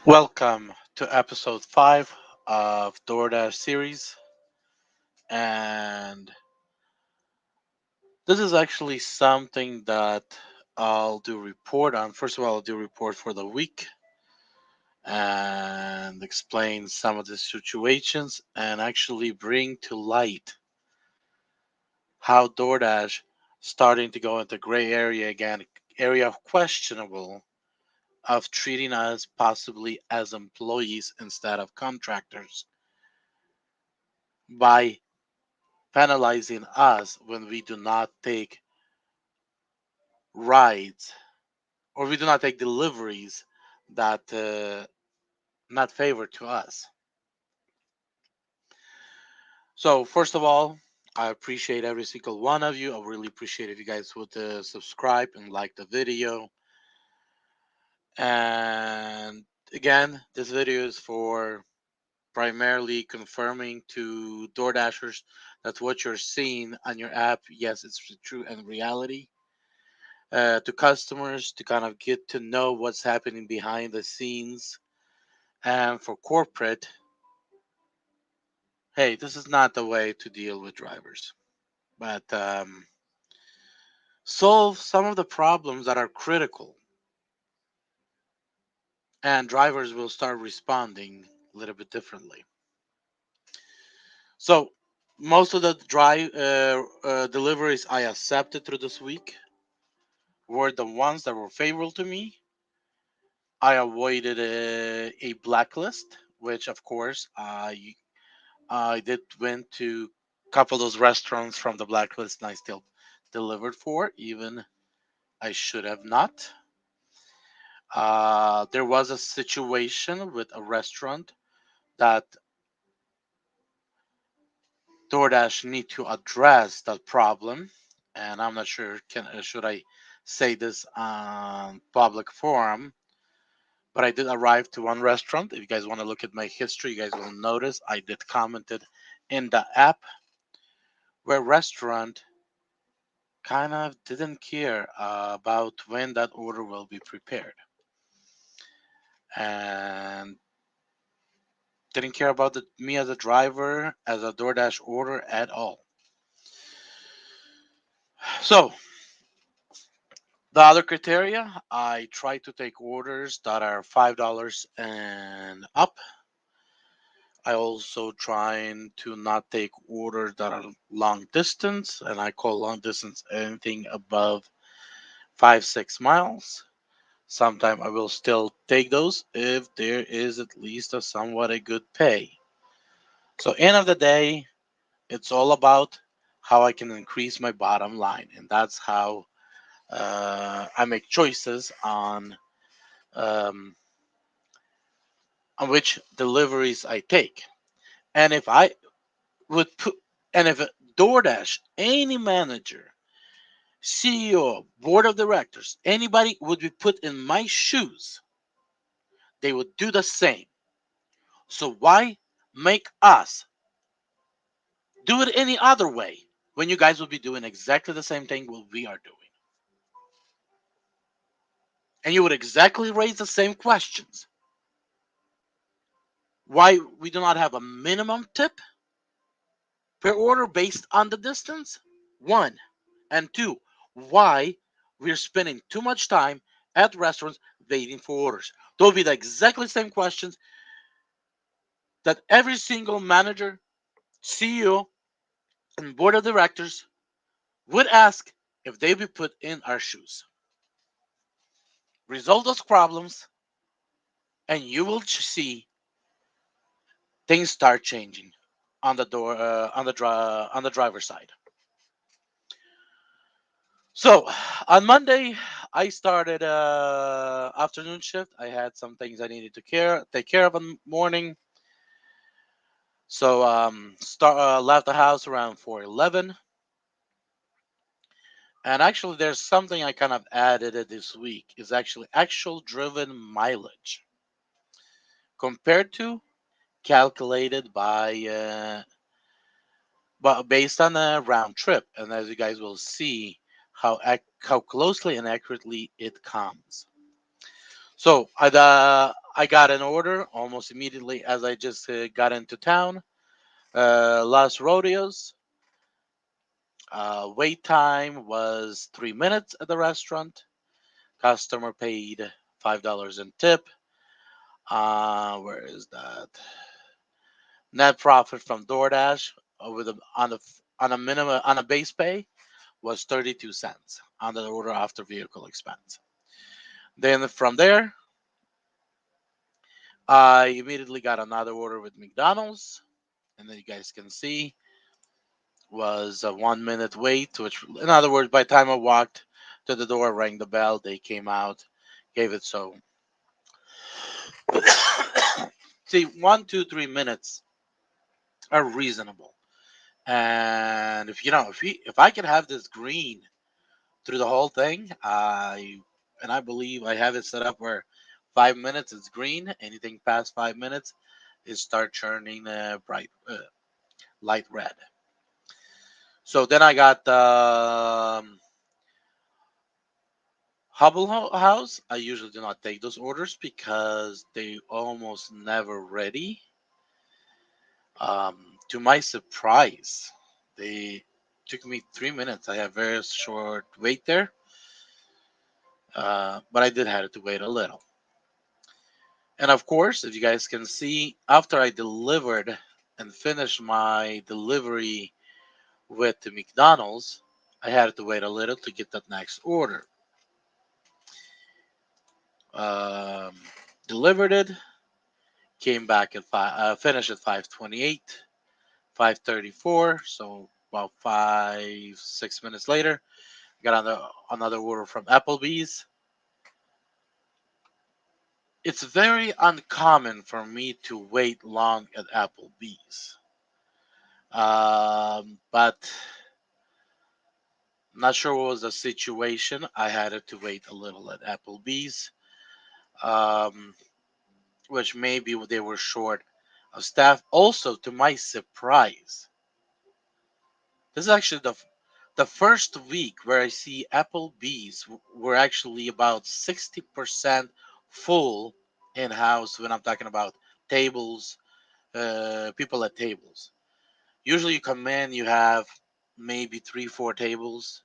Welcome to episode 5 of DoorDash series. And this is actually something that I'll do report on. First of all, I'll do report for the week and explain some of the situations and actually bring to light how DoorDash starting to go into gray area again, area of questionable of treating us possibly as employees instead of contractors by penalizing us when we do not take rides or we do not take deliveries that not favored to us. So first of all, I appreciate every single one of you. I really appreciate if you guys would subscribe and like the video. And again, this video is for primarily confirming to DoorDashers that what you're seeing on your app, yes, it's true and reality. To customers to kind of get to know what's happening behind the scenes. And for corporate, hey, this is not the way to deal with drivers, but solve some of the problems that are critical, and drivers will start responding a little bit differently. So, most of the deliveries I accepted through this week were the ones that were favorable to me. I avoided a blacklist, which of course I did went to a couple of those restaurants from the blacklist and I still delivered for, even I should have not. There was a situation with a restaurant that DoorDash need to address that problem, and I'm not sure can should I say this on public forum, but I did arrive to one restaurant. If you guys want to look at my history, you guys will notice I did commented in the app where restaurant kind of didn't care about when that order will be prepared and didn't care about me as a driver as a DoorDash order at all. So the other criteria, I try to take orders that are $5 and up. I also trying to not take orders that are long distance, and I call long distance anything above 5-6 miles. Sometime I will still take those if there is at least a somewhat a good pay. So end of the day, it's all about how I can increase my bottom line, and that's how I make choices um, on which deliveries I take. And if I would put, and if DoorDash, any manager, CEO, board of directors, anybody would be put in my shoes, they would do the same. So why make us do it any other way when you guys will be doing exactly the same thing what we are doing? And you would exactly raise the same questions. Why we do not have a minimum tip per order based on the distance? One. And two, why we're spending too much time at restaurants waiting for orders? Those will be the exactly same questions that every single manager, CEO, and board of directors would ask if they be put in our shoes. Resolve those problems, and you will see things start changing on the door on the driver's side. So on Monday, I started afternoon shift. I had some things I needed to take care of in the morning. So left the house around 4:11. And actually, there's something I kind of added this week is actually actual driven mileage compared to calculated but based on a round trip. And as you guys will see, how closely and accurately it comes. So I got an order almost immediately as I just got into town. Las Rodeos. Wait time was 3 minutes at the restaurant. Customer paid $5 in tip. Where is that? Net profit from DoorDash over the on a minimum on a base pay was 32 cents on the order after vehicle expense. Then from there, I immediately got another order with McDonald's, and then you guys can see was a 1 minute wait, which in other words, by the time I walked to the door, rang the bell, they came out, gave it so. See, 1, 2, 3 minutes are reasonable. And if I could have this green through the whole thing, I believe I have it set up where 5 minutes is green. Anything past 5 minutes, it start turning bright light red. So then I got Hubble House. I usually do not take those orders because they almost never ready. To my surprise, they took me 3 minutes. I have very short wait there, but I did have to wait a little. And of course, if you guys can see, after I delivered and finished my delivery with the McDonald's, I had to wait a little to get that next order. Um, Delivered it, came back at finished at 5:28, 5:34. So about 5 6 minutes later, got another order from Applebee's. It's very uncommon for me to wait long at Applebee's. But not sure what was the situation. I had to wait a little at Applebee's, um, which maybe they were short of staff. Also, to my surprise, this is actually the first week where I see Applebee's were actually about 60% full in house when I'm talking about tables, people at tables. Usually, you come in, you have maybe 3, 4 tables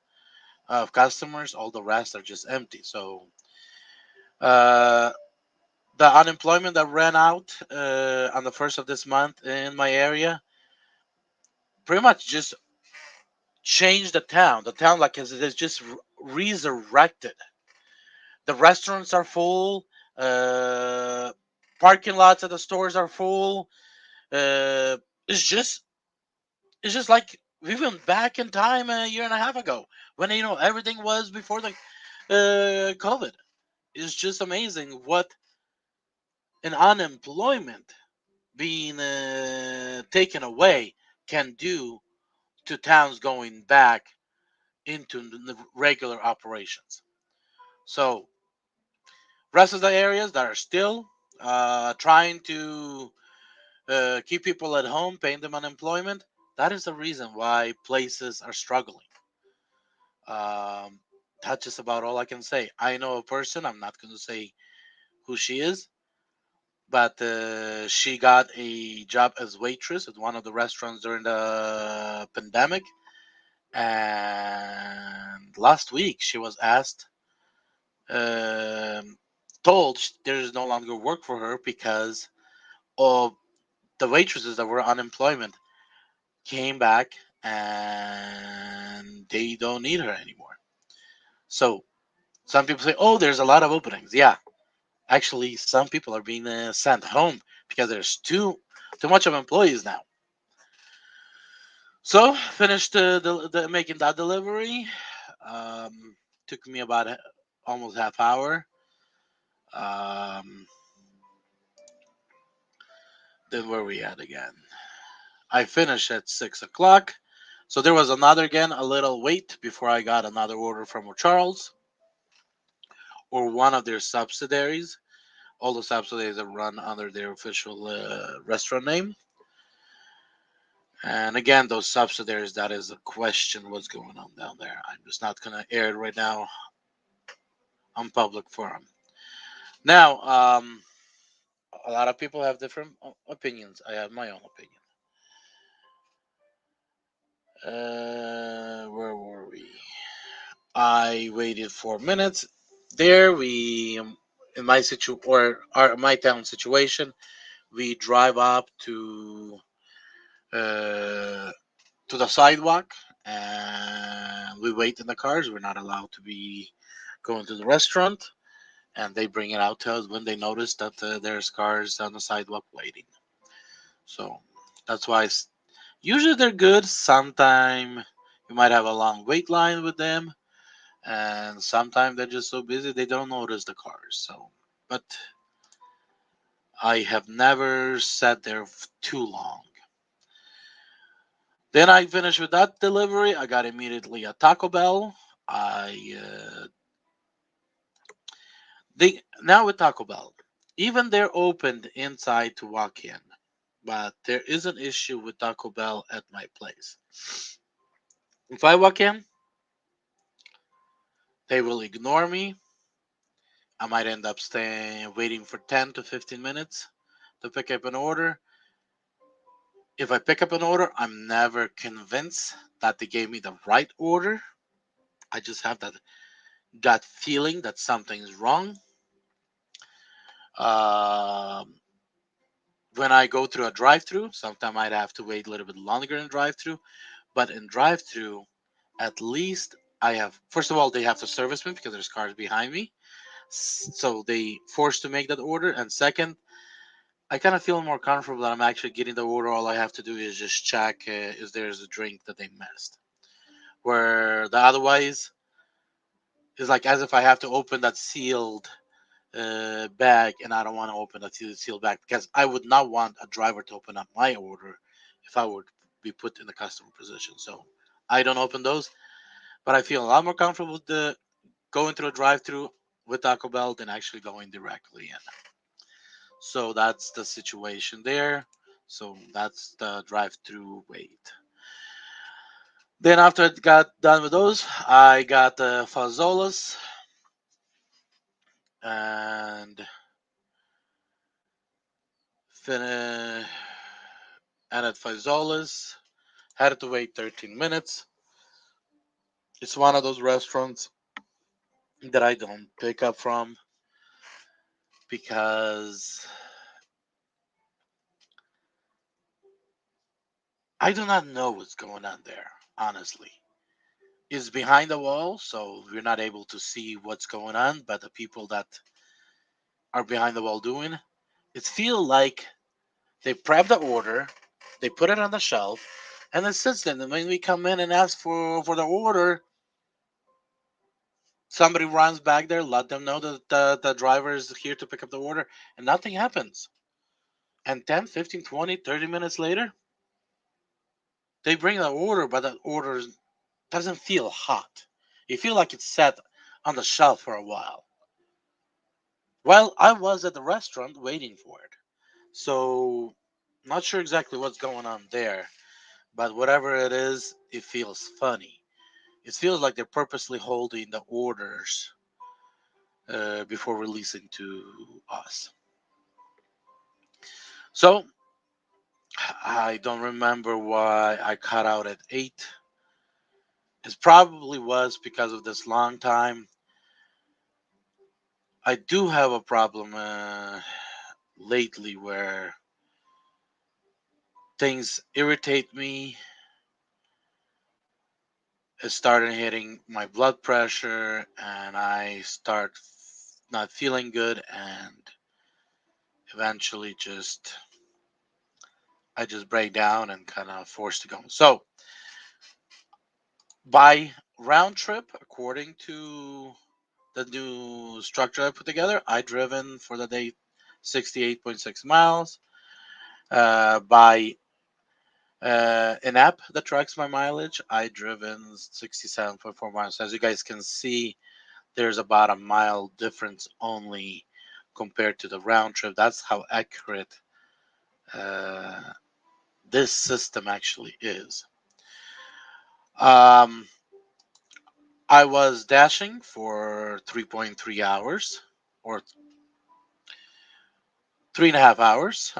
of customers. All the rest are just empty. So uh, the unemployment that ran out on the first of this month in my area pretty much just changed the town. The town like is just resurrected. The restaurants are full. Uh, Parking lots at the stores are full. Uh, it's just it's just like we went back in time a year and a half ago when everything was before the COVID. It's just amazing what an unemployment being taken away can do to towns going back into the regular operations. So, rest of the areas that are still trying to keep people at home, paying them unemployment, that is the reason why places are struggling. Um, that's just about all I can say. I know a person, I'm not going to say who she is, but she got a job as waitress at one of the restaurants during the pandemic. And last week she was asked, um, told there is no longer work for her because of the waitresses that were unemployment came back and they don't need her anymore. So some people say, "Oh, there's a lot of openings." Yeah, actually, some people are being sent home because there's too much of employees now. So finished making that delivery. Um, Took me about almost half hour. Um, then where we at again? I finished at 6 o'clock. So there was another again a little wait before I got another order from Charles or one of their subsidiaries. All the subsidiaries are run under their official restaurant name. And again, those subsidiaries, that is a question what's going on down there. I'm just not going to air it right now on public forum. Now, a lot of people have different opinions. I have my own opinion. Where were we? I waited 4 minutes. There we, in my my town situation, we drive up uh, to the sidewalk and we wait in the cars. We're not allowed to be going to the restaurant, and they bring it out to us when they notice that there's cars on the sidewalk waiting. So that's why usually they're good. Sometimes you might have a long wait line with them, and sometimes they're just so busy they don't notice the cars. So, but I have never sat there too long. Then I finished with that delivery. I got immediately a Taco Bell. I they now with Taco Bell, even they're opened inside to walk in, but there is an issue with Taco Bell at my place. If I walk in, they will ignore me. I might end up staying waiting for 10 to 15 minutes to pick up an order. If I pick up an order, I'm never convinced that they gave me the right order. I just have that gut feeling that something's wrong. Um, when I go through a drive-through, sometimes I'd have to wait a little bit longer in drive-through. But in drive-through, at least I have. First of all, they have to service me because there's cars behind me, so they forced to make that order. And second, I kind of feel more comfortable that I'm actually getting the order. All I have to do is just check if there's a drink that they missed. Where the otherwise is like as if I have to open that sealed bag, and I don't want to open that sealed bag because I would not want a driver to open up my order if I would be put in the customer position. So I don't open those, but I feel a lot more comfortable with the going through a drive-through with Taco Bell than actually going directly in. So that's the situation there. So that's the drive-through wait. Then after I got done with those, I got the Fazolas and fin- and at Fazolas had to wait 13 minutes. It's one of those restaurants that I don't pick up from because I do not know what's going on there, honestly. It's behind the wall, so we're not able to see what's going on, but the people that are behind the wall doing it feel like they prep the order, they put it on the shelf, and it sits there. And when we come in and ask for the order, somebody runs back there, let them know that the driver is here to pick up the order, and nothing happens. And 10, 15, 20, 30 minutes later, they bring the order, but the order doesn't feel hot. You feel like it's sat on the shelf for a while. Well, I was at the restaurant waiting for it. So, not sure exactly what's going on there, but whatever it is, it feels funny. It feels like they're purposely holding the orders before releasing to us. So, I don't remember why I cut out at 8. It probably was because of this long time. I do have a problem lately where things irritate me. It started hitting my blood pressure, and I start not feeling good, and eventually I just break down and kind of forced to go. So by round trip, according to the new structure I put together, I driven for the day 68.6 miles. By an app that tracks my mileage, I driven 67.4 miles. As you guys can see, there's about a mile difference only compared to the round trip. That's how accurate uh, this system actually is. Um, I was dashing for 3.3 hours, or 3.5 hours.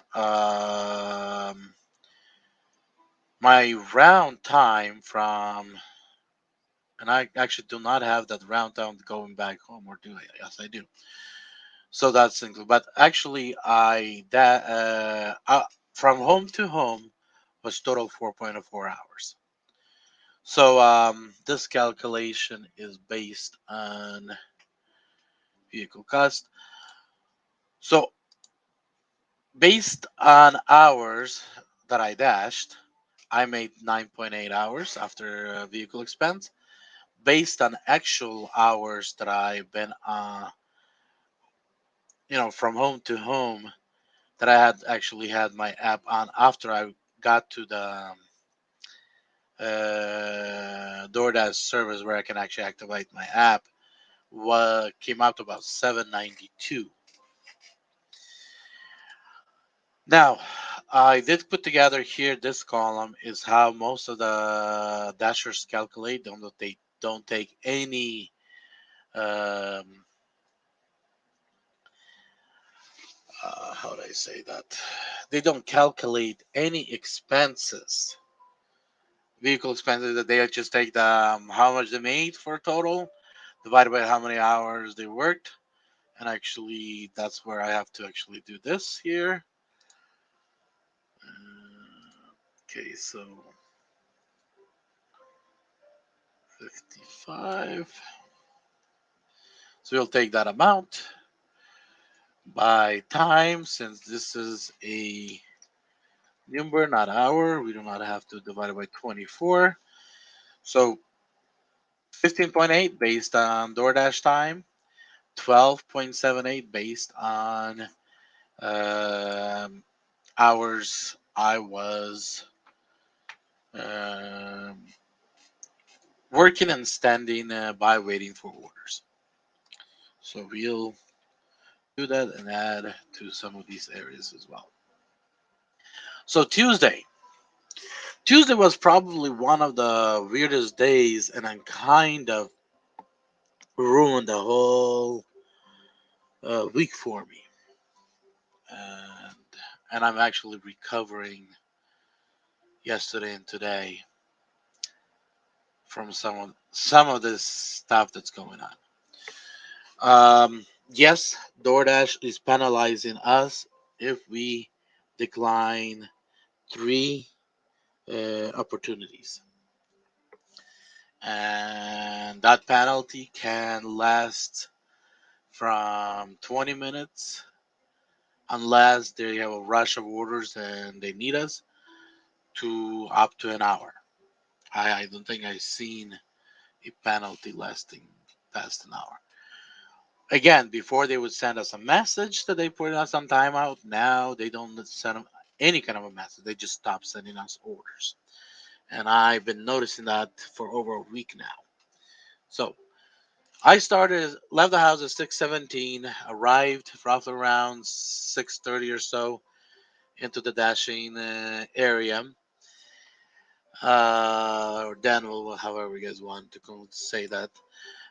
My round time from, and I actually do not have that round time going back home, or do I? Yes, I do. So that's included. But actually, from home to home was total 4.04 hours. So this calculation is based on vehicle cost. So based on hours that I dashed, I made 9.8 hours after vehicle expense. Based on actual hours that I've been, from home to home, that I had actually had my app on after I got to the DoorDash service where I can actually activate my app, what came out to about 792. Now, I did put together here this column is how most of the dashers calculate. They don't take any um, how do I say that? They don't calculate any expenses, vehicle expenses. That they just take the how much they made for total, divided by how many hours they worked, and actually that's where I have to actually do this here. Okay, so 55. So we'll take that amount by time, since this is a number, not hour. We do not have to divide it by 24. So 15.8 based on DoorDash time, 12.78 based on um, hours I was um, working and standing by waiting for orders. So we'll do that and add to some of these areas as well. So Tuesday was probably one of the weirdest days, and I kind of ruined the whole week for me. And I'm actually recovering yesterday and today from some of this stuff that's going on. Yes, DoorDash is penalizing us if we decline three opportunities, and that penalty can last from 20 minutes unless they have a rush of orders and they need us, to up to an hour. I don't think I've seen a penalty lasting past an hour. Again, before they would send us a message that they put us on timeout. Now they don't send them any kind of a message. They just stop sending us orders. And I've been noticing that for over a week now. So I left the house at 6:17, arrived roughly around 6:30 or so into the dashing area, or Daniel, however you guys want to say that.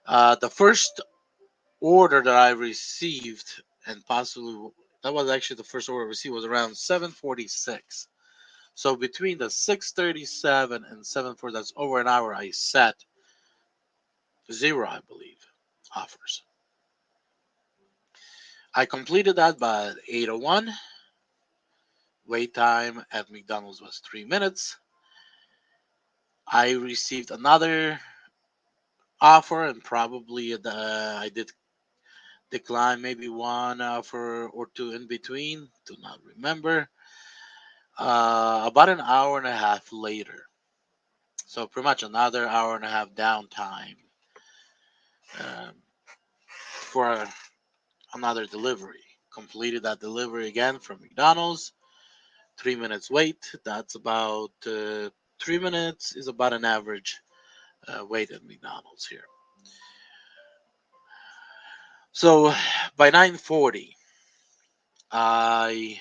The first order that I received, and possibly that was actually the first order I received, was around 7:46. So between the 6:37 and 7:40, that's over an hour, I set zero, I believe, offers. I completed that by 8:01. Wait time at McDonald's was 3 minutes. I received another offer, and probably I did decline maybe one offer or two in between. Do not remember. About an hour and a half later, so pretty much another hour and a half downtime um, for another delivery. Completed that delivery again from McDonald's. 3 minutes wait. That's about 3 minutes is about an average wait at McDonald's here. So by 9:40, I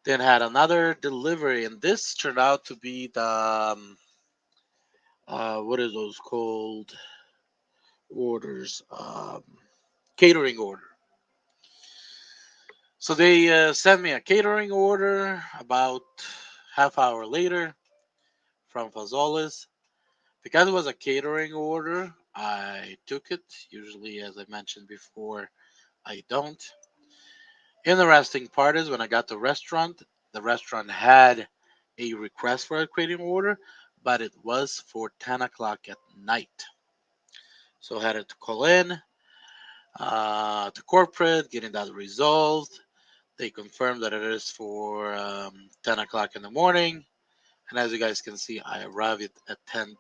then had another delivery, and this turned out to be the what are those called orders? Catering order. So they sent me a catering order about half hour later from Fazoles. Because it was a catering order, I took it. Usually, as I mentioned before, I don't. Interesting part is when I got to the restaurant had a request for a catering order, but it was for 10 o'clock at night. So I had to call in to corporate, getting that resolved. They confirmed that it is for 10 o'clock in the morning. And as you guys can see, I arrived at 10,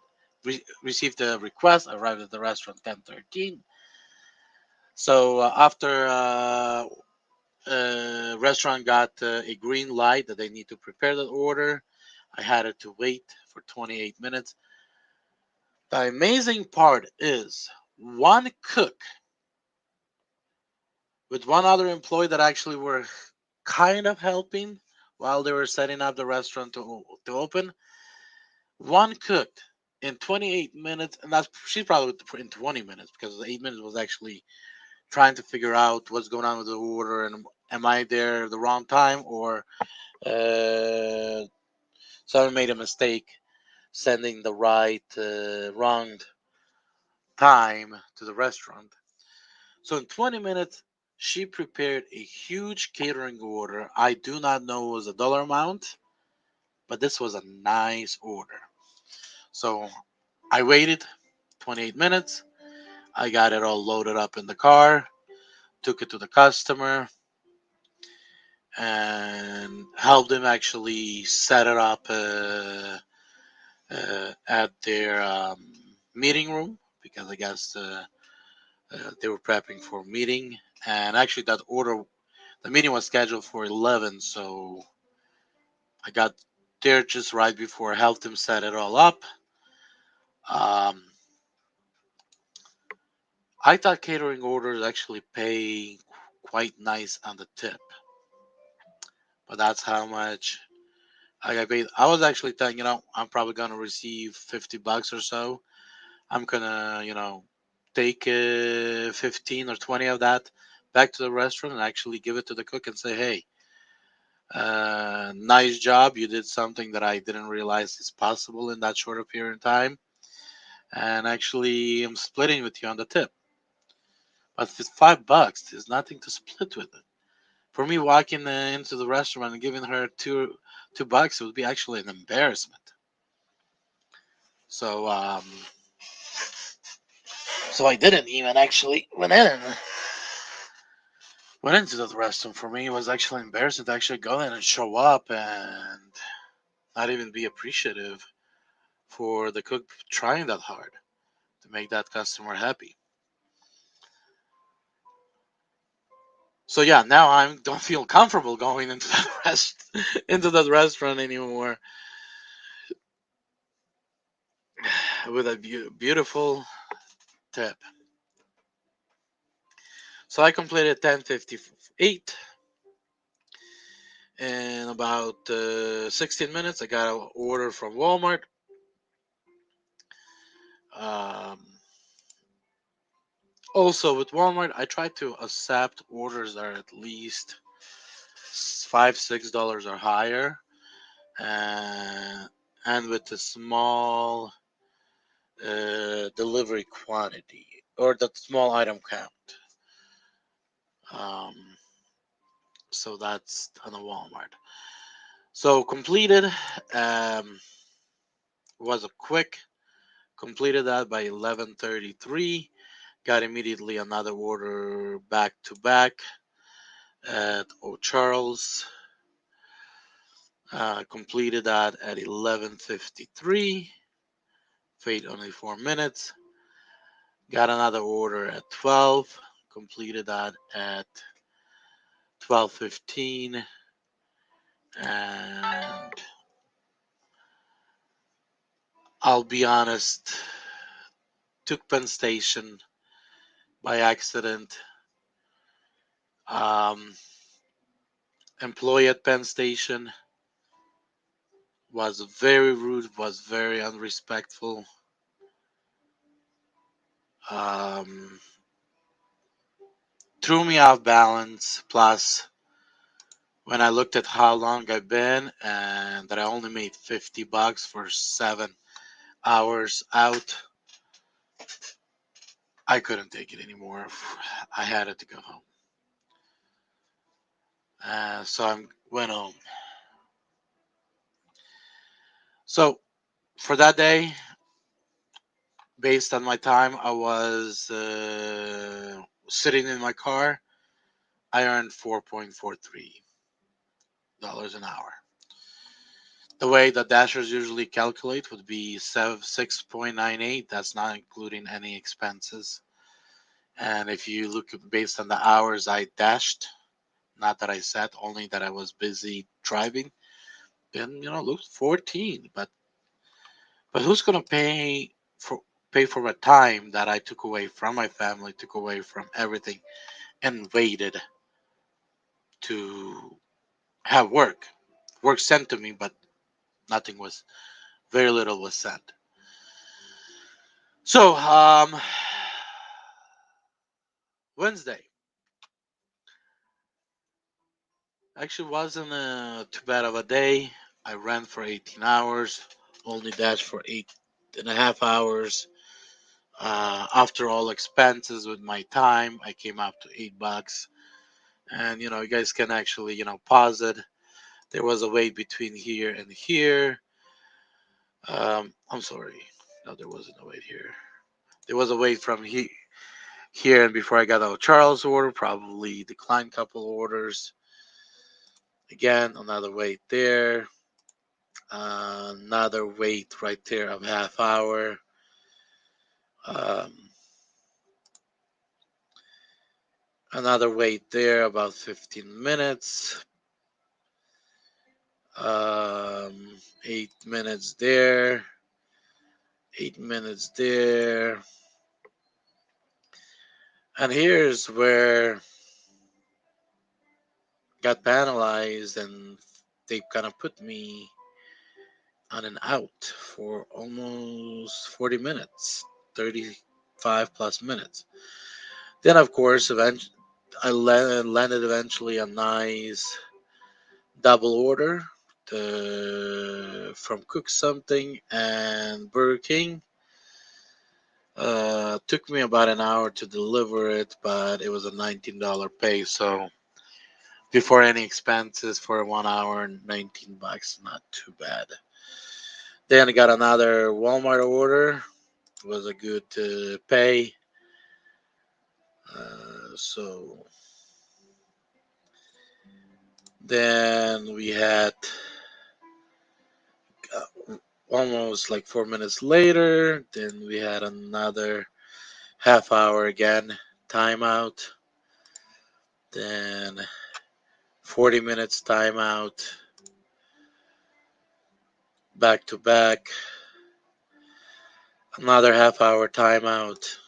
received the request, arrived at the restaurant 10:13. So after restaurant got a green light that they need to prepare the order, I had to wait for 28 minutes. The amazing part is one cook with one other employee that actually were kind of helping while they were setting up the restaurant to open. One cooked in 28 minutes, and that's she's probably in 20 minutes because the 8 minutes was actually trying to figure out what's going on with the order and am I there the wrong time or uh, someone made a mistake sending the wrong time to the restaurant. So in 20 minutes, she prepared a huge catering order. I do not know what was the dollar amount, but this was a nice order. So I waited 28 minutes. I got it all loaded up in the car, took it to the customer, and helped them actually set it up at their meeting room because I guess they were prepping for a meeting. And actually, the meeting was scheduled for 11, so I got there just right before I helped him set it all up. Um, I thought catering orders actually pay quite nice on the tip, but that's how much I got paid. I was actually thinking, I'm probably gonna receive $50 or so. I'm gonna, take 15 or 20 of that back to the restaurant and actually give it to the cook and say, hey, nice job. You did something that I didn't realize is possible in that short a period of time. And actually, I'm splitting with you on the tip. But if it's $5, there's nothing to split with it. For me, walking into the restaurant and giving her two bucks, it would be actually an embarrassment. So, so I didn't even actually went into the restaurant. For me, it was actually embarrassing to actually go in and show up and not even be appreciative for the cook trying that hard to make that customer happy. So yeah, now I don't feel comfortable going into that into that restaurant anymore with a beautiful tip. So I completed 10:58 in about 16 minutes. I got an order from Walmart. Um, Also with Walmart, I try to accept orders that are at least $5-6 or higher, uh, and with a small delivery quantity or the small item count. Um, so that's on the Walmart. So completed was a quick. Completed that by 11:33. Got immediately another order back to back at O'Charles. Completed that at 11:53. Wait only 4 minutes. Got another order at 12. Completed that at 12:15. And I'll be honest, took Penn Station by accident. Um, Employee at Penn Station was very rude, was very unrespectful. Um, Threw me off balance. Plus, When I looked at how long I've been and that I only made $50 for 7 hours out, I couldn't take it anymore. I had it to go home. So I went home. So for that day, based on my time, I was sitting in my car. I earned $4.43 an hour. The way the dashers usually calculate would be 6.98. That's not including any expenses. And if you look based on the hours I dashed, not that I sat, only that I was busy driving, then look 14. But who's gonna pay for a time that I took away from my family, took away from everything, and waited to have work sent to me, but nothing was, very little was sent. So Wednesday actually wasn't too bad of a day. I ran for 18 hours, only dashed for 8.5 hours. After all expenses with my time, I came up to $8. And you guys can actually pause it. There was a wait between here and here. I'm sorry. No, there wasn't a wait here. There was a wait from here and before I got out Charles' order, probably declined couple orders. Again, another wait there. Another wait right there of half hour. Um, Another wait there about 15 minutes. 8 minutes there. 8 minutes there. And here's where got penalized and they kind of put me on and out for almost 40 minutes, 35 plus minutes. Then, of course, I landed eventually a nice double order from Cook Something and Burger King. Took me about an hour to deliver it, but it was a $19 pay. So before any expenses for 1 hour, $19, not too bad. Then I got another Walmart order. It was a good pay. So then we had almost like 4 minutes later. Then we had another half hour again timeout. Then 40 minutes timeout. Back to back. Another half hour timeout.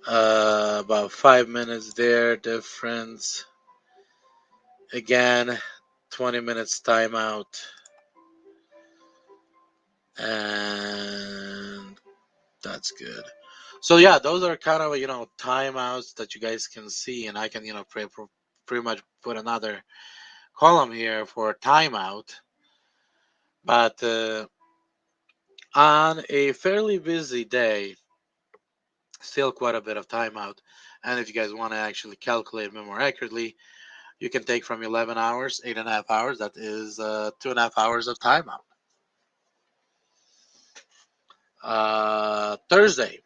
About 5 minutes there difference. Again, 20 minutes timeout. And that's good. So yeah, those are kind of timeouts that you guys can see, and I can pretty much put another column here for timeout. But on a fairly busy day, still quite a bit of timeout. And if you guys want to actually calculate it more accurately, you can take from 11 hours, 8.5 hours. That is 2.5 hours of timeout. Thursday.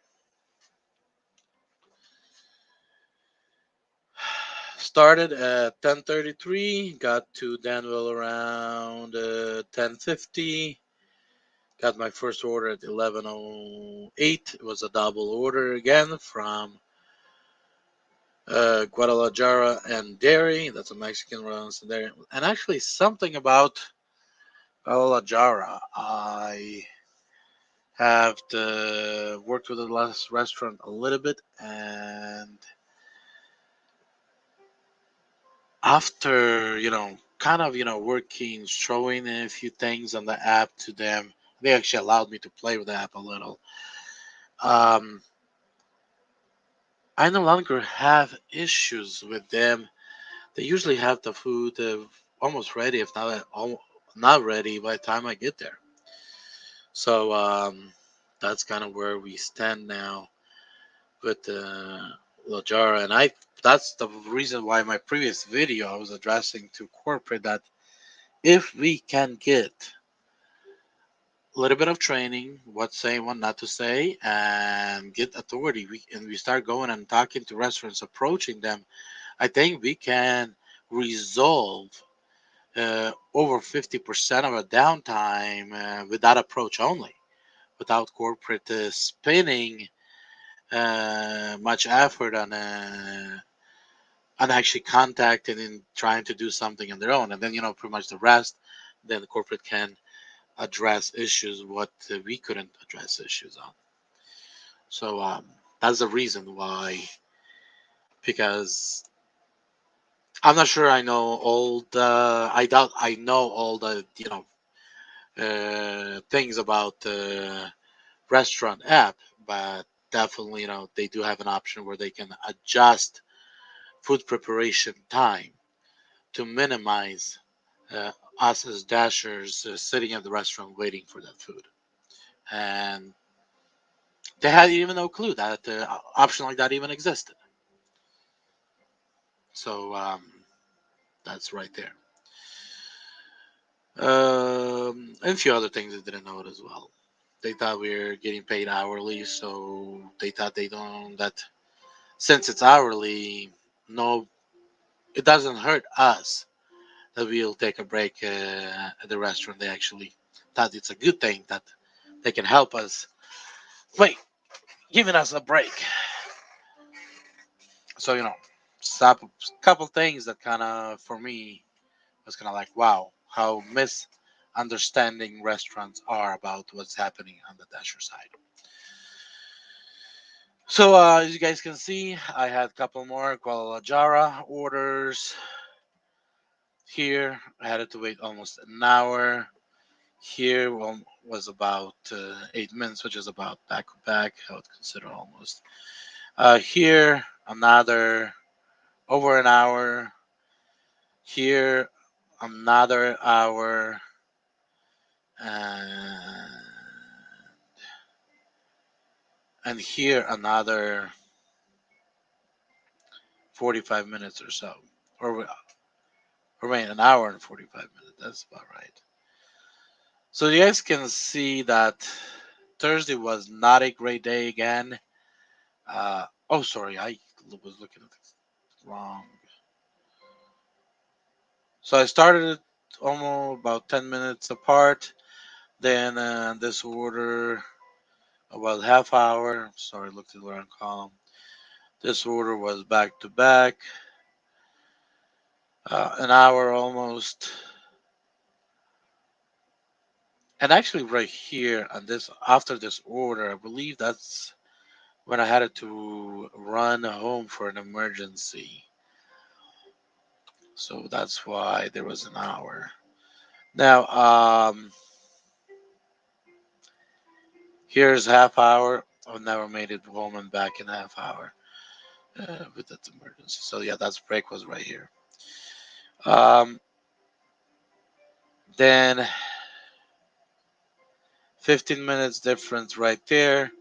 Started at 10:33, got to Danville around 10:50. Got my first order at 11:08. It was a double order again from Guadalajara and Dairy. That's a Mexican restaurant there. And actually, something about Guadalajara. I have worked with the last restaurant a little bit, and after kind of working, showing a few things on the app to them, they actually allowed me to play with the app a little. um I no longer have issues with them They usually have the food almost ready, if not ready by the time I get there. So that's kind of where we stand now with Lajara, and I. That's the reason why my previous video I was addressing to corporate that if we can get a little bit of training, what to say, what not to say, and get authority, and we start going and talking to restaurants, approaching them, I think we can resolve over 50% of our downtime with that approach only, without corporate spinning much effort on actually contacting and trying to do something on their own. And then, pretty much the rest, then the corporate can address issues what we couldn't address issues on. So that's the reason why, because I'm not sure I know all the, I doubt I know all the, things about the restaurant app, but definitely, they do have an option where they can adjust food preparation time to minimize uh, us as dashers sitting at the restaurant waiting for that food. And they had even no clue that the option like that even existed. So that's right there. And a few other things they didn't know it as well. They thought we were getting paid hourly, so they thought they don't that since it's hourly, no, it doesn't hurt us that we'll take a break at the restaurant. They actually thought it's a good thing that they can help us by giving us a break. So stop a couple things that kind of for me was kind of like wow, how misunderstanding restaurants are about what's happening on the dasher side. So as you guys can see, I had a couple more Guadalajara orders here. I had to wait almost an hour. Here was about 8 minutes, which is about back to back. I would consider almost. Here another over an hour. Here another hour. And and here another 45 minutes or so. Or wait, an hour and 45 minutes. That's about right. So you guys can see that Thursday was not a great day again. Oh, sorry, I was looking at the wrong. So I started it almost about 10 minutes apart. Then this order about half hour. Sorry, looked at the wrong column. This order was back to back, an hour almost. And actually, right here on this, after this order, I believe that's when I had to run home for an emergency. So that's why there was an hour. Now, here's half hour. I've never made it home and back in half hour with that emergency. So yeah, that's break was right here. Um, then 15 minutes difference right there,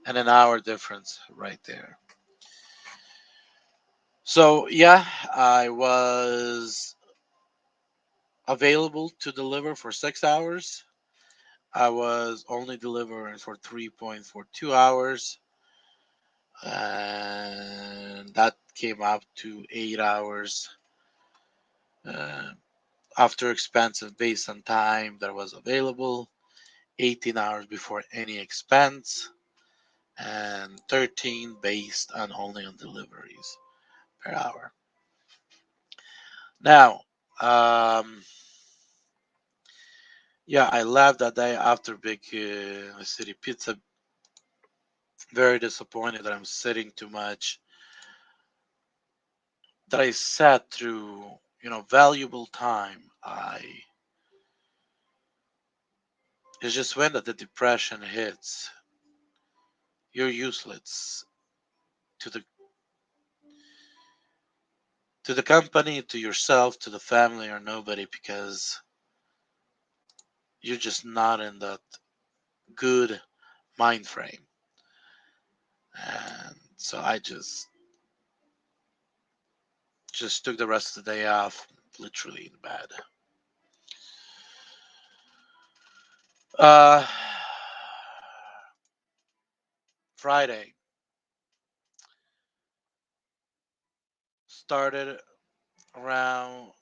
and an hour difference right there. So yeah, I was available to deliver for 6 hours. I was only delivering for 3.42 hours, and that came up to 8 hours uh, after expenses based on time that was available, 18 hours before any expense, and 13 based on only on deliveries per hour. Now, um, yeah, I left that day after Big City Pizza. Very disappointed that I'm sitting too much. That I sat through, valuable time. It's just when that the depression hits, you're useless to to the company, to yourself, to the family, or nobody, because you're just not in that good mind frame. And so I just took the rest of the day off, literally in bed. Uh, Friday started around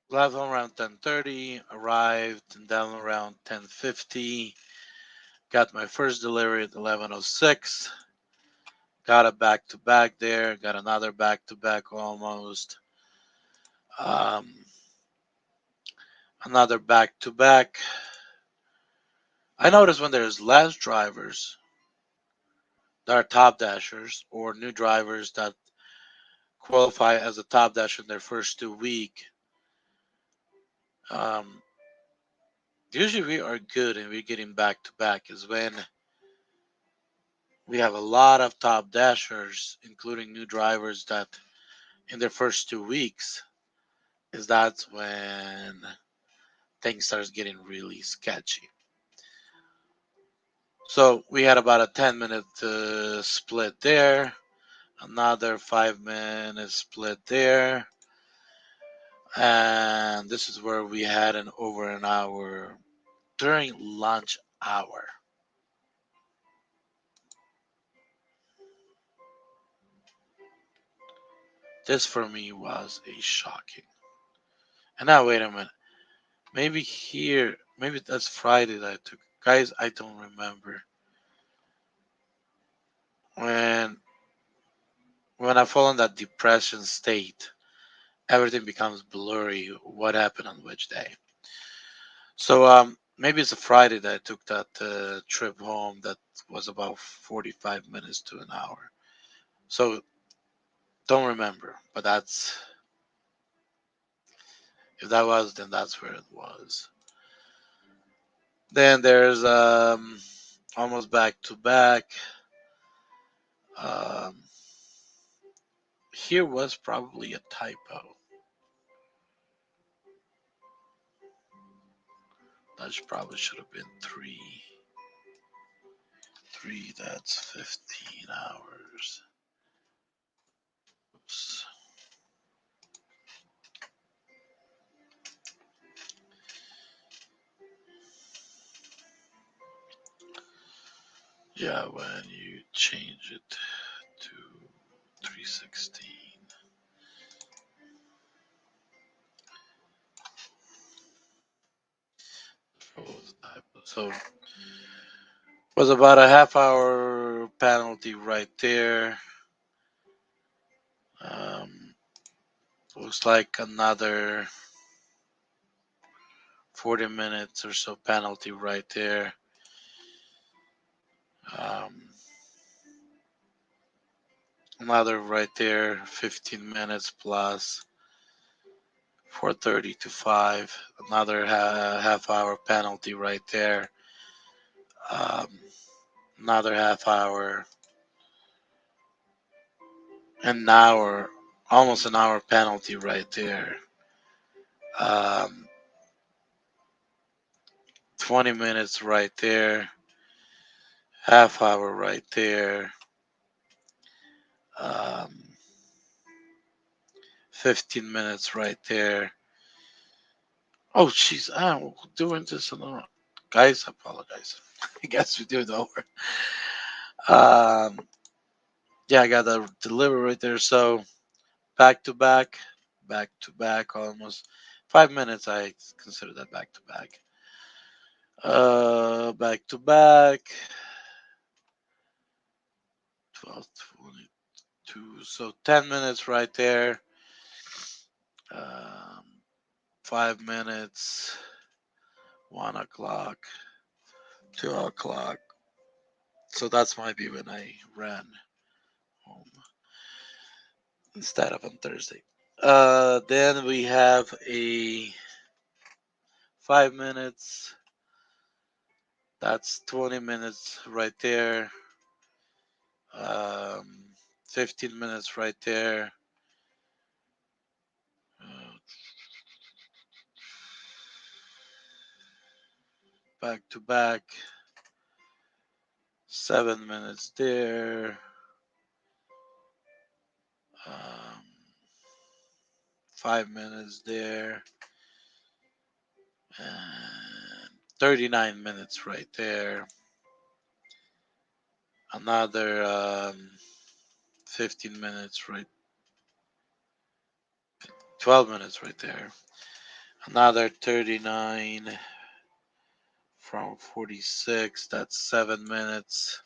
left home around 10:30, arrived and down around 10:50. Got my first delivery at 11:06. Got a back to back there. Got another back to back almost. Um, Another back to back. I noticed when there's less drivers that are top dashers or new drivers that qualify as a top dasher in their first 2 week. Um, Usually we are good and we're getting back to back is when we have a lot of top dashers, including new drivers that in their first 2 weeks is that's when things starts getting really sketchy. So we had about a 10-minute split there, another 5 minute split there, and this is where we had an over an hour during lunch hour. This for me was a shocking. And now wait a minute. Maybe here, maybe that's Friday that I took. Guys, I don't remember. When when I fall in that depression state, everything becomes blurry. What happened on which day? So maybe it's a Friday that I took that trip home. That was about 45 minutes to an hour. So don't remember, but that's if that was, then that's where it was. Then there's almost back to back. Um, Here was probably a typo. That probably should have been three. Three, that's 15 hours. Oops. Yeah, when you change it to 316. So was about a half hour penalty right there. Um, Looks like another 40 minutes or so penalty right there. Um, Another right there, 15 minutes plus 4:30 to 5. Another half hour penalty right there. Um, Another half hour, an hour, almost an hour penalty right there. Um, 20 minutes right there. Half hour right there. Um, 15 minutes right there. Oh, jeez, I'm doing this alone. Guys, I apologize. I guess we do it over. Um, yeah, I got the delivery right there. So back to back to back, almost 5 minutes. I consider that back to back. Back to back, 12, 22. So 10 minutes right there. Um, 5 minutes, 1 o'clock, 2 o'clock. So that's might be when I ran home instead of on Thursday. Then we have a 5 minutes. That's 20 minutes right there. 15 minutes right there. back to back. 7 minutes there. Um, 5 minutes there. And 39 minutes right there. Another 15 minutes right. 12 minutes right there. Another 39 from 46. That's 7 minutes.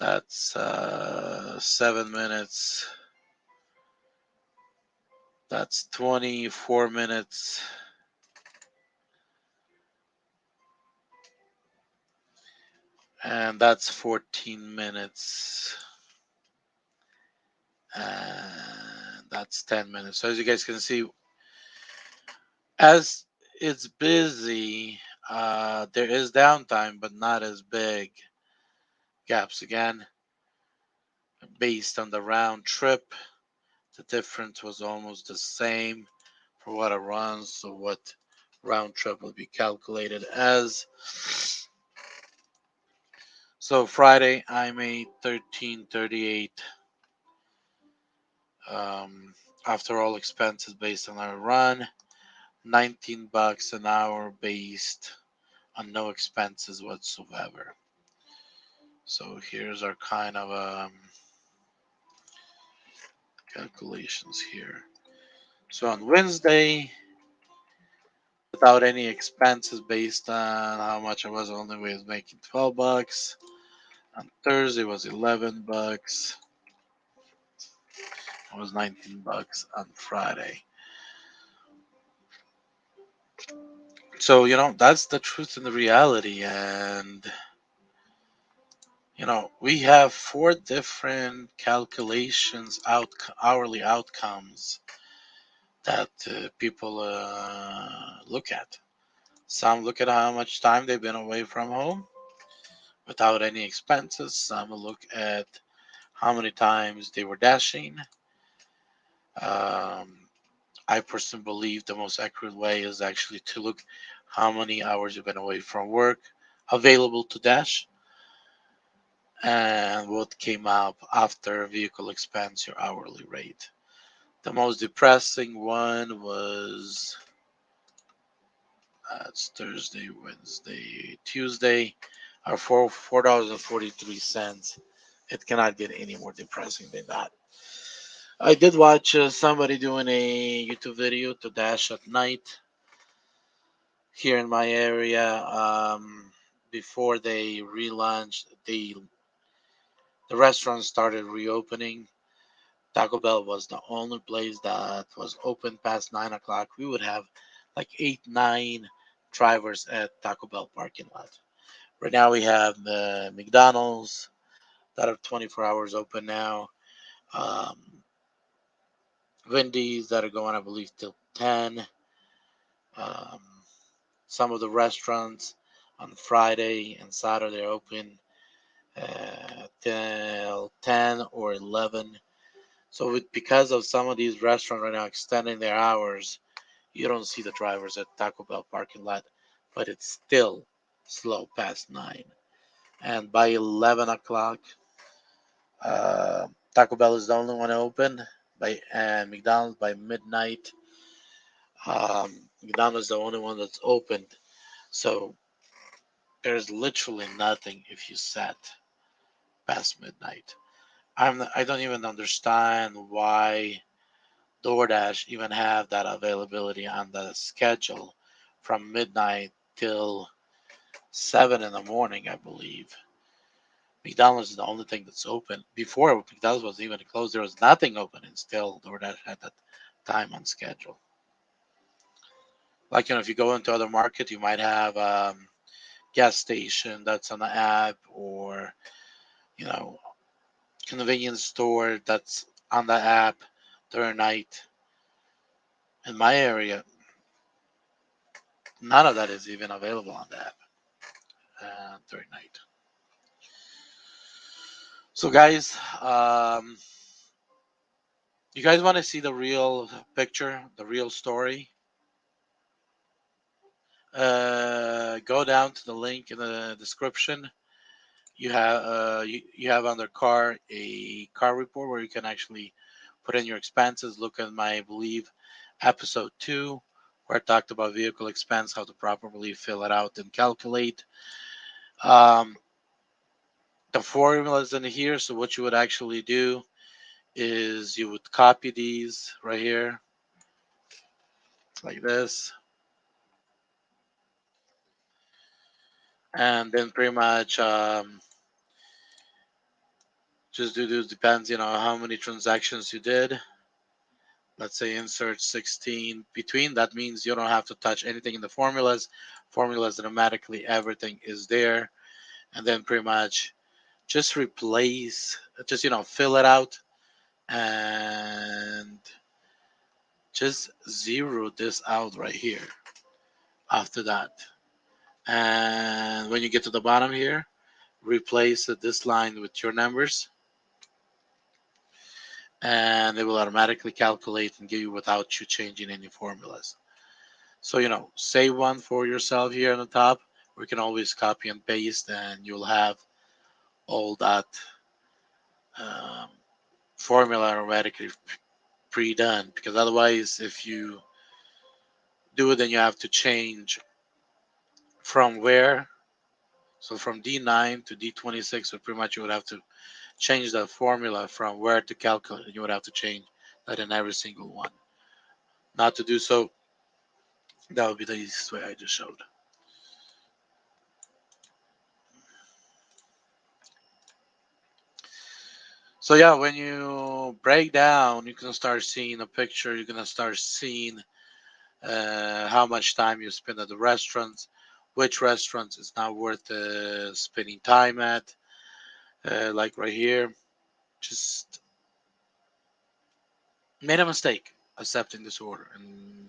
That's 7 minutes. That's 24 minutes. And that's 14 minutes. And that's 10 minutes. So as you guys can see, as it's busy, there is downtime, but not as big gaps. Again, based on the round trip, the difference was almost the same for what it runs. So what round trip will be calculated as. So Friday I made 1338 after all expenses based on our run, 19 bucks an hour based on no expenses whatsoever. So here's our kind of calculations here. So on Wednesday, without any expenses based on how much I was only was making 12 bucks. On Thursday was 11 bucks. It was 19 bucks on Friday. So, that's the truth and the reality. And, we have four different calculations, hourly outcomes that people look at. Some look at how much time they've been away from home without any expenses. Some look at how many times they were dashing. Um, I personally believe the most accurate way is actually to look how many hours you've been away from work available to dash and what came up after vehicle expense, your hourly rate. The most depressing one was it's Thursday, Wednesday, Tuesday, are $4.43. It cannot get any more depressing than that. I did watch somebody doing a YouTube video to dash at night here in my area. Before they relaunched, the restaurant started reopening. Taco Bell was the only place that was open past 9 o'clock. We would have like 8, 9 drivers at Taco Bell parking lot. Right now we have the McDonald's that are 24 hours open now. Um, Wendy's that are going, I believe, till 10. Um, some of the restaurants on Friday and Saturday are open till 10 or 11. So because of some of these restaurants right now extending their hours, you don't see the drivers at Taco Bell parking lot, but it's still slow past 9. And by 11 o'clock, Taco Bell is the only one open. And McDonald's by midnight. McDonald's is the only one that's open. So there's literally nothing if you set past midnight. I don't even understand why DoorDash even have that availability on the schedule from midnight till 7 in the morning, I believe. McDonald's is the only thing that's open. Before McDonald's was even closed, there was nothing open, and still DoorDash had that time on schedule. Like if you go into other market, you might have gas station that's on the app, or you know convenience store that's on the app during night. In my area, none of that is even available on the app during night. So, guys, you guys want to see the real picture, the real story? Go down to the link in the description. You have under car a car report where you can actually put in your expenses. Look at my, I believe, episode 2, where I talked about vehicle expense, how to properly fill it out and calculate. Um, the formulas in here. So what you would actually do is you would copy these right here like this, and then pretty much just do this. Depends, how many transactions you did. Let's say insert 16 between. That means you don't have to touch anything in the formulas. Formulas automatically, everything is there. And then pretty much just replace, just, fill it out and just zero this out right here after that. And when you get to the bottom here, replace this line with your numbers, and it will automatically calculate and give you without you changing any formulas. So, save one for yourself here on the top. We can always copy and paste, and you'll have all that um, formula automatically pre-done. Because otherwise, if you do it, then you have to change from where. So from D9 to D26, so pretty much you would have to change the formula from where to calculate. You would have to change that in every single one. Not to do so, that would be the easiest way I just showed. So yeah, when you break down, you can start seeing a picture. You're gonna start seeing how much time you spend at the restaurants, which restaurants is not worth spending time at. Like right here, just made a mistake accepting this order, and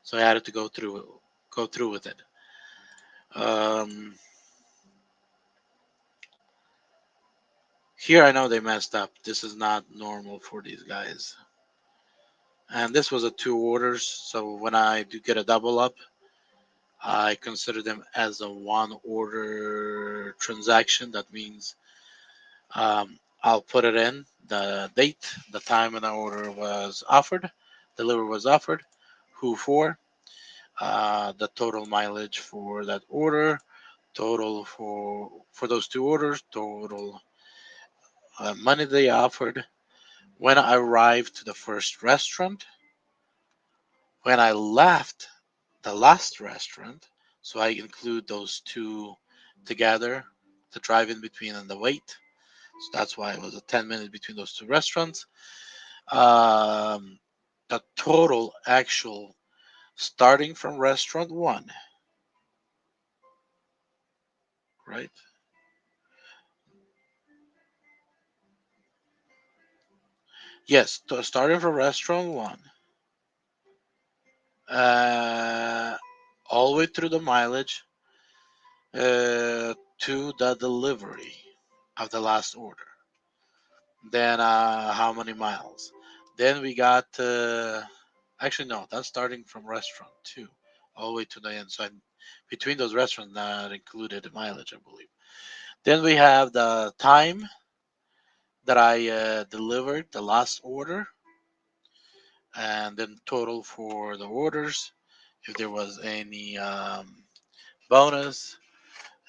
so I had to go through with it. Um, Here I know they messed up. This is not normal for these guys. And this was a two orders, so when I do get a double up, I consider them as a one order transaction. That means I'll put it in the date, the time when the order was offered, delivery was offered, who for, the total mileage for that order, total for those two orders, total money they offered, when I arrived to the first restaurant, when I left the last restaurant, so I include those two together, the drive in between and the wait. So that's why it was a 10-minute between those two restaurants. Um, the total actual starting from restaurant one, right? Yes, starting from restaurant one, uh, all the way through the mileage to the delivery of the last order. Then how many miles? Then we got actually no, that's starting from restaurant two, all the way to the end. So between those restaurants, that included mileage, I believe. Then we have the time that I delivered the last order, and then total for the orders, if there was any bonus,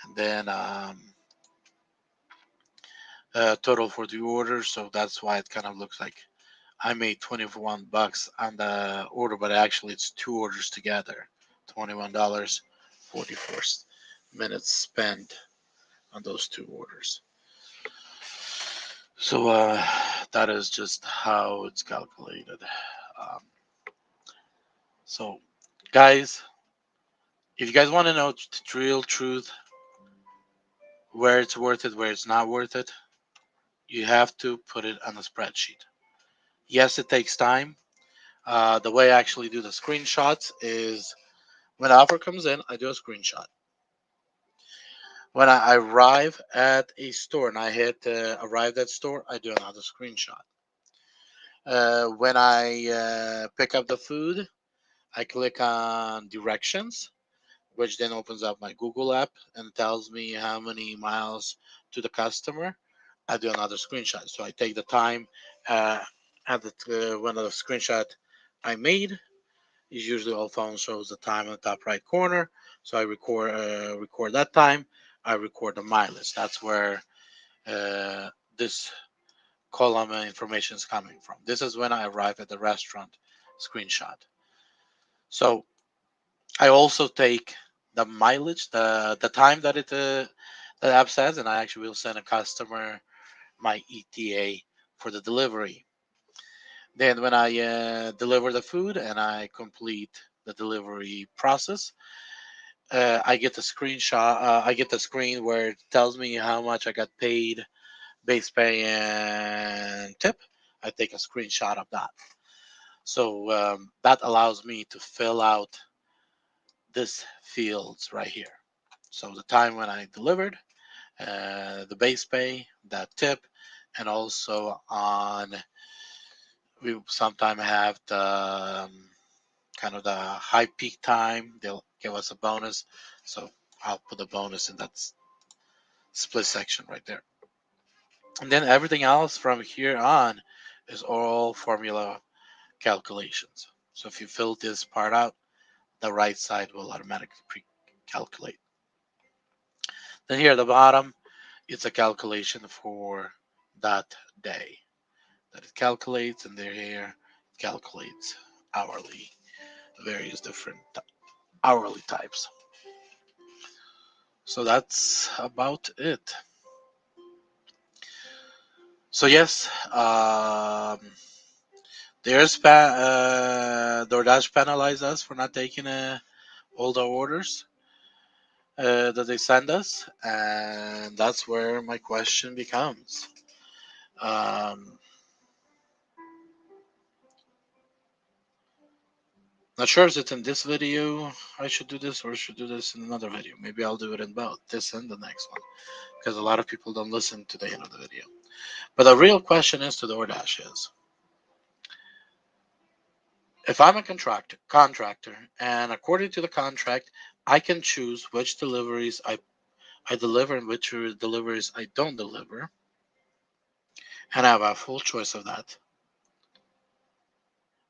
and then total for the orders. So that's why it kind of looks like I made $21 on the order, but actually it's two orders together. $21, 44 minutes spent on those two orders. So that is just how it's calculated. Um, so, guys, if you guys want to know the real truth, where it's worth it, where it's not worth it, you have to put it on a spreadsheet. Yes, it takes time. The way I actually do the screenshots is when the offer comes in, I do a screenshot. When I arrive at a store and I hit arrive at store, I do another screenshot. When I pick up the food, I click on directions. which then opens up my Google app and tells me how many miles to the customer. I do another screenshot. So I take the time uh, at one of the screenshot I made. Is usually all phone shows the time in the top right corner. So I record that time. I record the mileage. That's where uh, this column information is coming from. This is when I arrive at the restaurant screenshot. So I also take the mileage, the time that the app says, and I actually will send a customer my ETA for the delivery. Then when I deliver the food and I complete the delivery process, I get the screenshot. I get the screen where it tells me how much I got paid, base pay, and tip. I take a screenshot of that. So that allows me to fill out this fields right here. So the time when I delivered, the base pay, that tip, and also on we sometimes have the kind of the high peak time. They'll give us a bonus, so I'll put the bonus in that split section right there. And then everything else from here on is all formula calculations. So if you fill this part out, the right side will automatically pre-calculate. Then here at the bottom, it's a calculation for that day that it calculates, and there here it calculates hourly, various different hourly types. So that's about it. So yes, DoorDash penalize us for not taking all the orders that they send us, and that's where my question becomes. Um, Not sure is it in this video I should do this or I should do this in another video. Maybe I'll do it in both, this and the next one, because a lot of people don't listen to the end of the video. But the real question is to DoorDash is, if I'm a contractor, and according to the contract, I can choose which deliveries I deliver and which deliveries I don't deliver, and I have a full choice of that.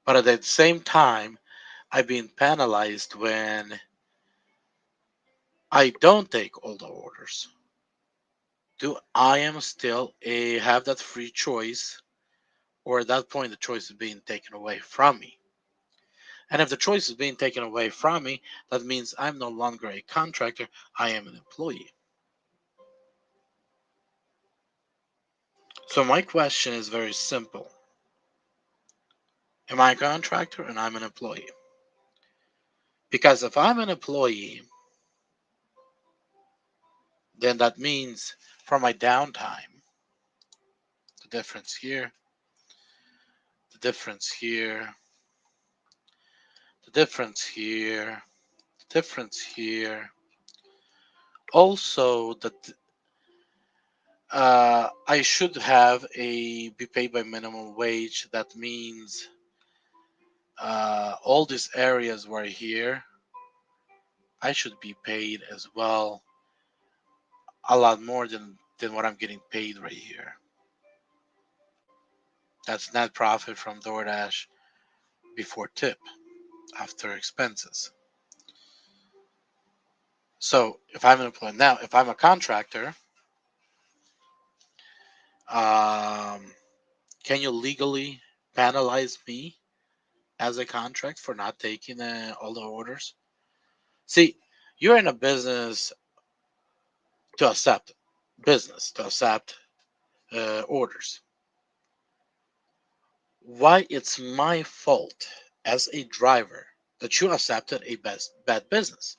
But at the same time, I've been penalized when I don't take all the orders. Do I am still have that free choice, or at that point the choice is being taken away from me? And if the choice is being taken away from me, that means I'm no longer a contractor, I am an employee. So my question is very simple. Am I a contractor and I'm an employee? Because if I'm an employee, then that means for my downtime, the difference here, the difference here, the difference here, the difference here. Also, that I should have a be paid by minimum wage. That means all these areas were here. I should be paid as well a lot more than what I'm getting paid right here. That's net profit from DoorDash before tip, after expenses. So if I'm an employee now, if I'm a contractor, um, can you legally penalize me as a contract for not taking all the orders? See, you're in a to accept business to accept orders. Why it's my fault as a driver that you accepted a bad business?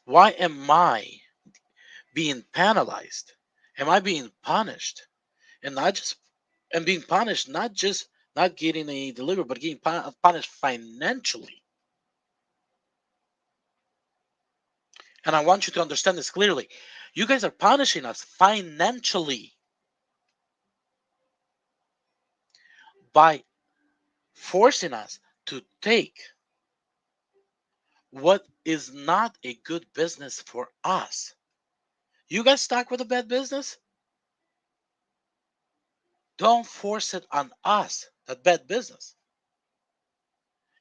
Why am I being penalized? Am I being punished? And not just and being punished, not just not getting a delivery, but getting punished financially. And I want you to understand this clearly. You guys are punishing us financially by forcing us to take what is not a good business for us. You guys stuck with a bad business? Don't force it on us, that bad business.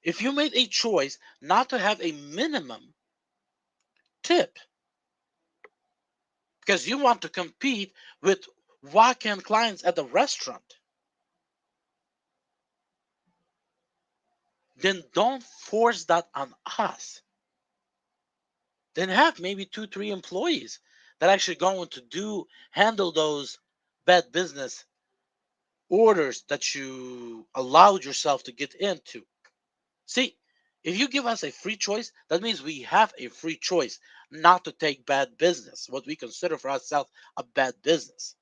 If you made a choice not to have a minimum tip because you want to compete with walk-in clients at the restaurant, then don't force that on us. Then have maybe 2, 3 employees that actually going to handle those bad business orders that you allowed yourself to get into. See, if you give us a free choice, that means we have a free choice not to take bad business, what we consider for ourselves a bad business.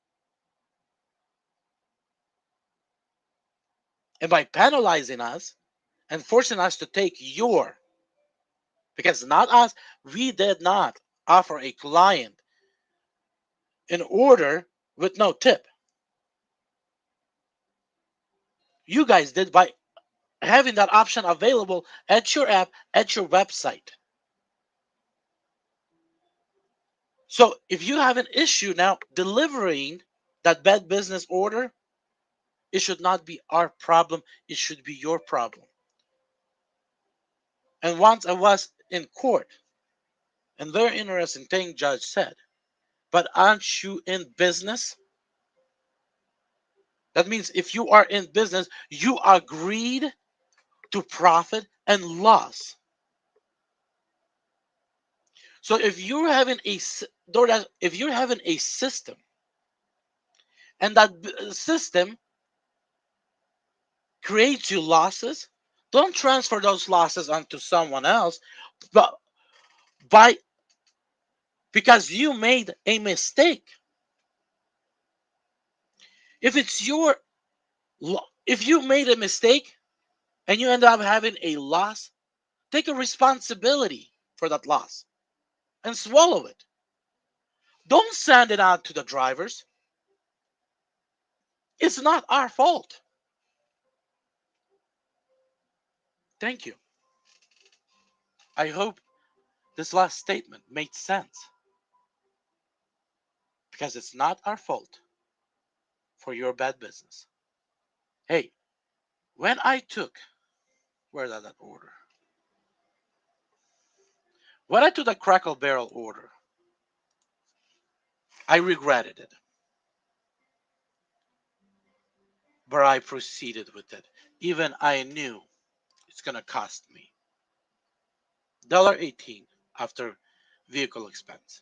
And by penalizing us and forcing us to take because not us, we did not offer a client an order with no tip. You guys did by having that option available at your app, at your website. So if you have an issue now delivering that bad business order, it should not be our problem. It should be your problem. And once I was in court, and very interesting thing judge said, but aren't you in business? That means if you are in business, you agreed to profit and loss. So if you're having if you're having a system and that system creates you losses, don't transfer those losses onto someone else, but by because you made a mistake. If it's your if you made a mistake and you end up having a loss, take a responsibility for that loss and swallow it. Don't send it out to the drivers. It's not our fault. Thank you. I hope this last statement made sense because it's not our fault for your bad business. Hey, when I took, where did that order? When I took the Crackle Barrel order, I regretted it, but I proceeded with it. Even I knew it's gonna cost me $1.18 after vehicle expense.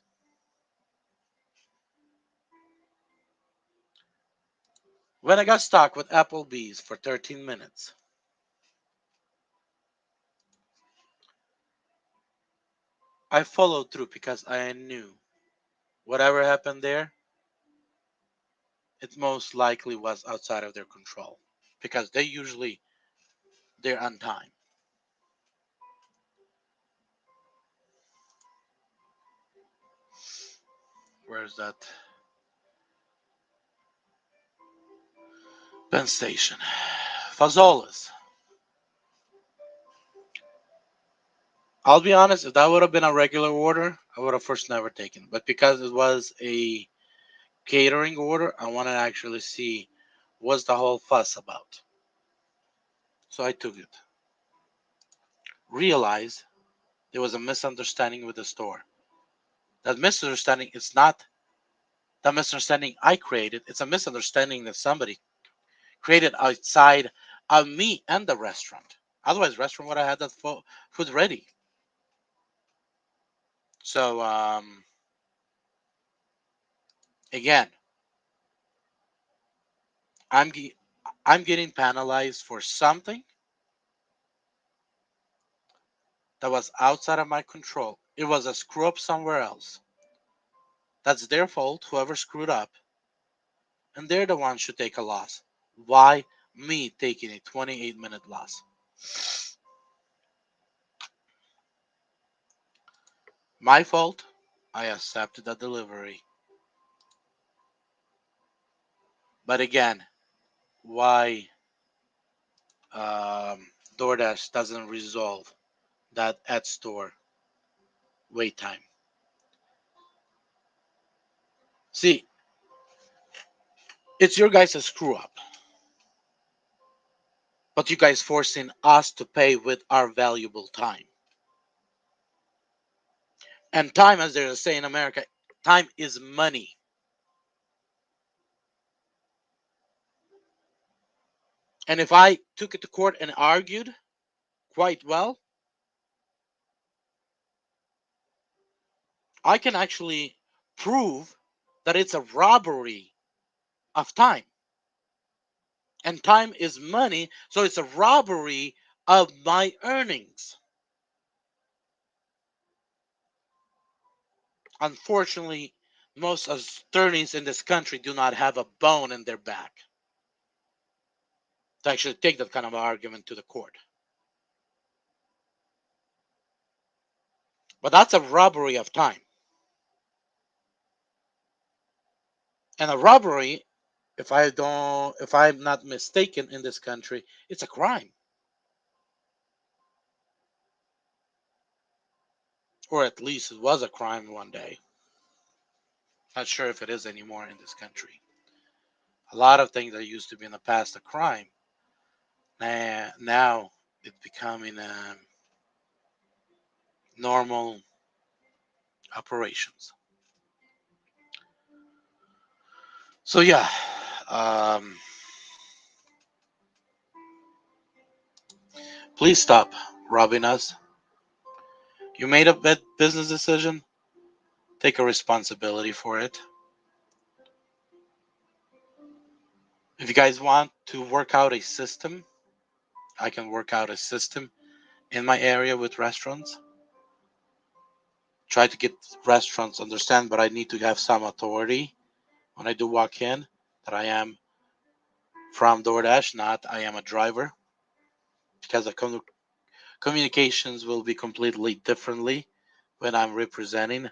When I got stuck with Applebee's for 13 minutes, I followed through because I knew whatever happened there, it most likely was outside of their control because they're on time. Where's that Penn Station? Fazola's. I'll be honest, if that would have been a regular order, I would have first never taken it. But because it was a catering order, I wanted to actually see what's the whole fuss about. So I took it. Realized there was a misunderstanding with the store. That misunderstanding is not the misunderstanding I created, it's a misunderstanding that somebody created outside of me and the restaurant. Otherwise, the restaurant would have had that food ready. So, again, I'm, I'm getting penalized for something that was outside of my control. It was a screw up somewhere else. That's their fault, whoever screwed up, and they're the ones should take a loss. Why me taking a 28-minute loss? My fault. I accepted the delivery. But again, why DoorDash doesn't resolve that at store wait time. See, it's your guys' screw up, but you guys forcing us to pay with our valuable time. And time, as they say in America, time is money. And if I took it to court and argued quite well, I can actually prove that it's a robbery of time. And time is money, so it's a robbery of my earnings. Unfortunately, most attorneys in this country do not have a bone in their back to actually take that kind of argument to the court. But that's a robbery of time. And a robbery, if I'm not mistaken in this country, it's a crime. Or at least it was a crime one day. Not sure if it is anymore in this country. A lot of things that used to be in the past a crime, now it's becoming normal operations. So yeah, um, please stop robbing us. You made a bad business decision. Take a responsibility for it. If you guys want to work out a system, I can work out a system in my area with restaurants. Try to get restaurants understand, but I need to have some authority when I do walk in that I am from DoorDash, not I am a driver, because the communications will be completely differently when I'm representing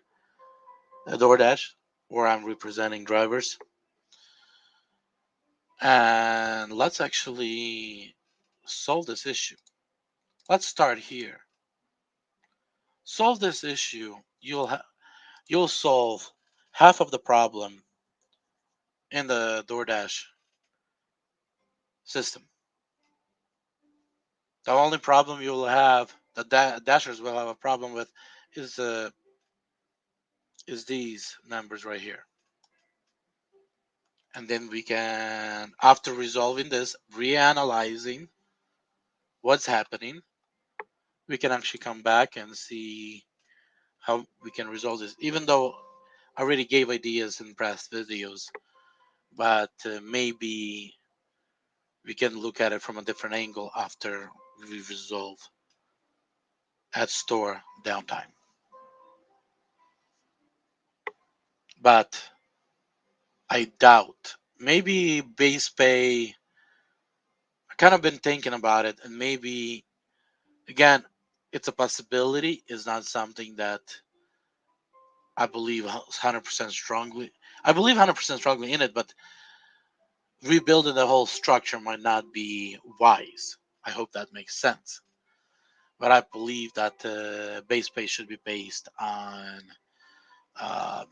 a DoorDash or I'm representing drivers. And let's actually solve this issue. Let's start here. Solve this issue. You'll solve half of the problem in the DoorDash system. The only problem you'll have, the dashers will have a problem with, is these numbers right here. And then we can, after resolving this, reanalyzing what's happening, we can actually come back and see how we can resolve this. Even though I already gave ideas in past videos, but maybe we can look at it from a different angle after we resolve at store downtime. But I doubt. Maybe base pay. I kind of been thinking about it, and maybe again, it's a possibility. It's not something that I believe 100% strongly. I believe 100% strongly in it, but rebuilding the whole structure might not be wise. I hope that makes sense. But I believe that base pay should be based on um,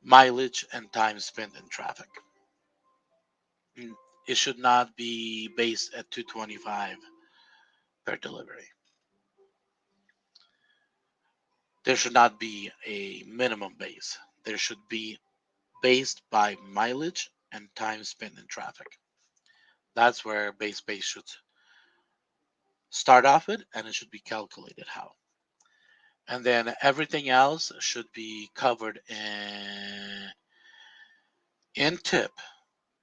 mileage and time spent in traffic. It should not be based at 225 per delivery. There should not be a minimum base. There should be based by mileage and time spent in traffic. That's where base pay should start off with, and it should be calculated how. And then everything else should be covered in tip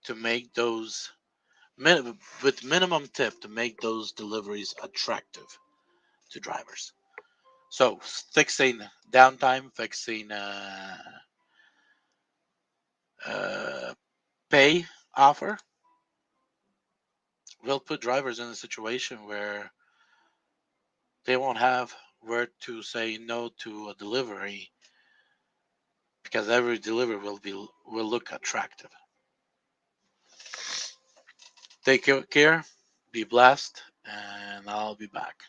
to make those with minimum tip to make those deliveries attractive to drivers. So fixing downtime, fixing uh, pay offer will put drivers in a situation where they won't have where to say no to a delivery because every delivery will look attractive. Take care, be blessed, and I'll be back.